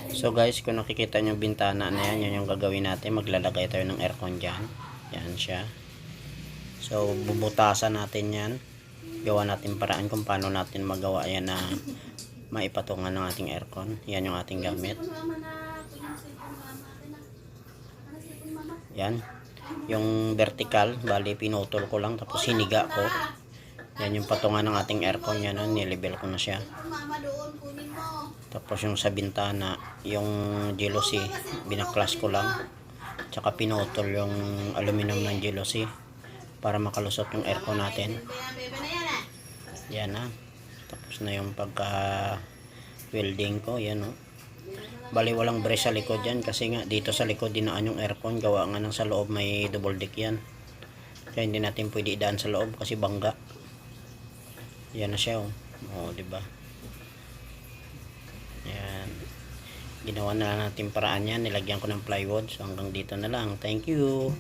So guys, kung nakikita nyo yung bintana na yan, yun yung gagawin natin. Maglalagay tayo ng aircon dyan. Yan siya. So bubutasan natin yan. Gawa natin paraan kung paano natin magawa yan na maipatungan ng ating aircon. Yan yung ating gamit. Yan. Yung vertical, bali pinutol ko lang tapos hiniga ko. Yan yung patungan ng ating aircon. Yan, nilibel ko na siya. Tapos yung sa bintana, yung jealousy, binaklas ko lang. Tsaka pinutol yung aluminum ng jealousy para makalusot yung aircon natin. Yan na. Tapos na yung pagka welding ko. Yan o. Bali walang brace sa likod yan kasi nga dito sa likod dinaan yung aircon. Gawa nga ng sa loob may double deck yan. Kaya hindi natin pwede idaan sa loob kasi bangga. Yan na siya o. O diba? Yan. Ginawa na lang natin paraan yan. Nilagyan ko ng plywood. So hanggang dito na lang. Thank you.